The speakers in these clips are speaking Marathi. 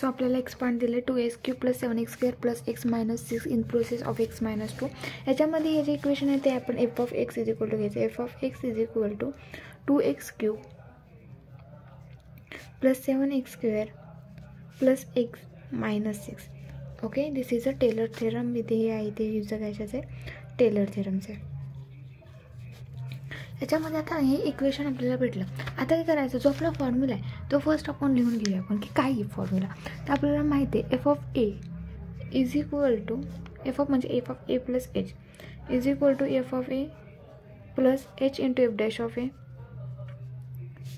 सो आपल्याला एक्सपांड दिले 2x³ + 7x² + x - 6 in process of x - 2. याच्यामध्ये हे जे इक्वेशन आहे ते आपण f(x) घ्यायचं. f(x) = 2x³ + 7x² + x - 6. Okay, this is a tailor theorem. इथे हे आहे ते यूज करायचं आहे टेलर थेरमचं. याच्यामध्ये आता हे इक्वेशन आपल्याला भेटलं. आता काय करायचं, जो आपला फॉर्म्युला आहे तो फर्स्ट आपण लिहून घेऊया आपण की काय आहे फॉर्म्युला. तर आपल्याला माहिती आहे f(a) = f म्हणजे f(a) + h = f(a) + h × f'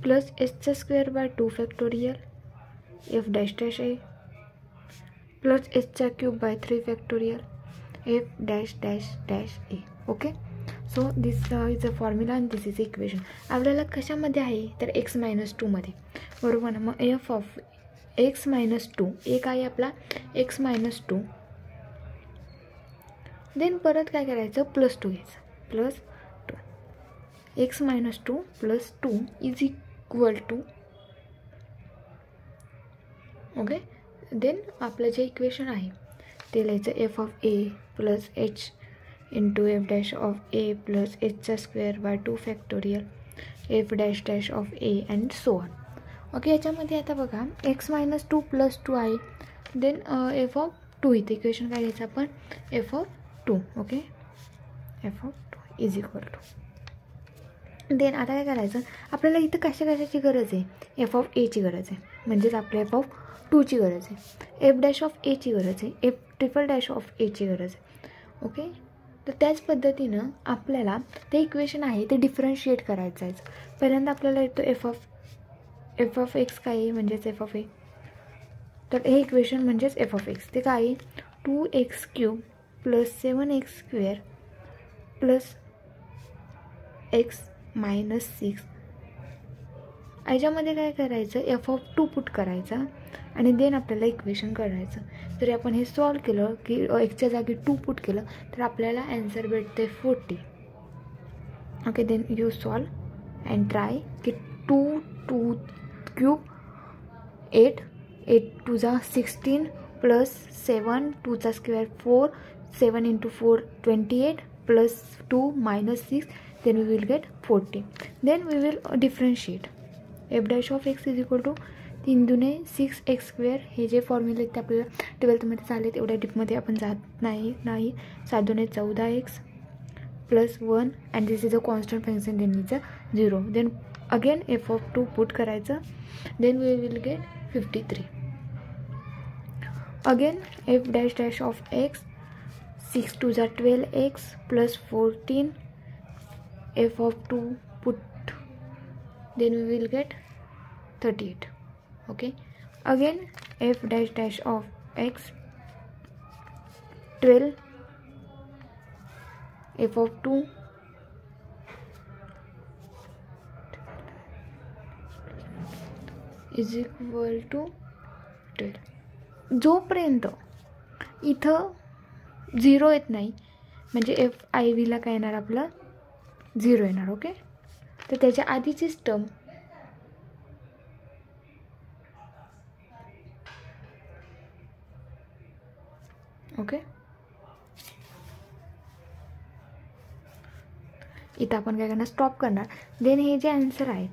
+ h² / 2 factorial f'(a) + h³ / 3 factorial f'(a). Okay, so this is a formula and this is equation. आपल्याला कशामध्ये आहे तर x - 2 मध्ये, बरोबर ना. मग f(x - 2) एक आहे आपला x - 2. देन परत काय करायचं, +2 घ्यायचं. +2 x - 2 + 2 = ओके. देन आपलं जे इक्वेशन आहे ते लिहायचं f(a) + h × f'(a) + h² / 2 factorial f'(a) and so on. Okay, याच्यामध्ये आता बघा x - 2 + 2 आहे. देन f(2) इथे इक्वेशन काय घ्यायचं आपण f(2). ओके, f(2) = देन आता काय करायचं, आपल्याला इथं कशाची गरज आहे, f(a) ची गरज आहे. म्हणजेच आपल्या f(2) ची गरज आहे, f'(a) ची गरज आहे, f'(a) ची गरज आहे. ओके, तर त्याच पद्धतीनं आपल्याला ते इक्वेशन आहे ते डिफरन्शिएट करायचं आहे. पहिल्यांदा आपल्याला येतो f(x) काय आहे, म्हणजेच f(a). तर हे इक्वेशन म्हणजेच f(x) ते काय आहे, 2x³ + 7x² + x - 6. याच्यामध्ये काय करायचं, f(2) पुट करायचा आणि देन आपल्याला इक्वेशन करायचं. जरी आपण हे सॉल्व केलं की एक्सच्या जागी 2 पुट केलं तर आपल्याला ॲन्सर भेटते 40. Okay, then you solve and try की 2 8 8 2 16 + 7 2 4 7 × 4 28 + 2 - 6. then we will get 40. then we will differentiate f'(x) = 3 दुने 6x². हे जे फॉर्म्युले आहेत ते आपल्याला 12th चालेल, एवढ्या डिपमध्ये आपण जात नाही. 7 दुने 14x + 1 and this is a constant function, then is a 0. Then again f(2) put करायचं. Then we will get 53. Again f'(x) 6 2 12x + 14 f(2) put, then we will get 38. okay, again f'(x) 12 f(2) = 12. जोपर्यंत इथं 0 येत नाही म्हणजे FIV ला काय येणार, आपलं 0 येणार. ओके, तर त्याच्या आधीचीच टर्म ओके. इथं आपण काय करणार, स्टॉप करणार. देन हे जे आन्सर आहेत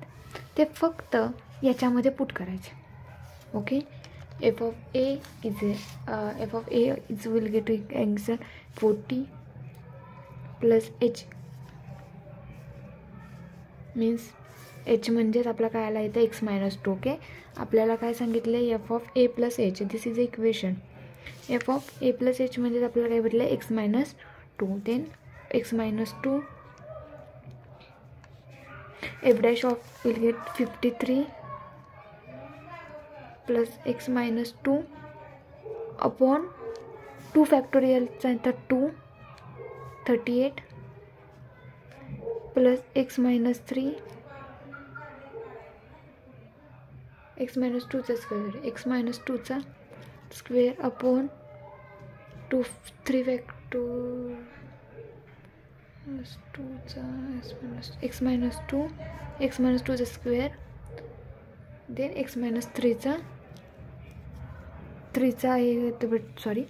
ते फक्त याच्यामध्ये पुट करायचे. Okay, f(a) will get answer 40 + h means h म्हणजेच आपला काय आला इथं x - 2. ओके, आपल्याला काय सांगितलं, f(a + h). This is equation. f(a + h) म्हणजेच आपल्याला काय भेटलं, x - 2. Then x - 2 f' will get 53 + x - 2 upon 2 फॅक्टोरियलचा तर 2 38 + x - 3 x - 2चा स्क्वेअर, x - 2चा square upon 2 3 factor x - 2 x - 2चा स्क्वेअर, देन x - 3चा 3चा आहे तो सॉरी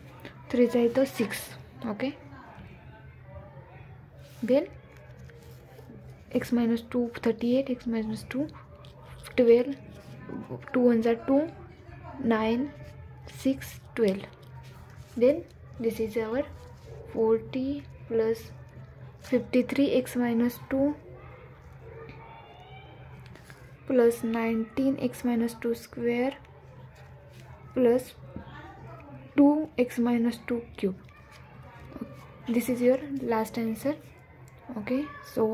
3चा आहे तो 6. Okay, then x minus 2 38, x minus 2 12, 2 1s are 2, 9 6 12. Then this is our 40 plus 53 x minus 2 plus 19 x minus 2 square plus 2 x minus 2 cube. This is your last answer. Okay, so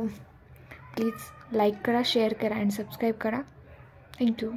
please like करा, शेअर करा आणि सबस्क्राईब करा. थँक्यू.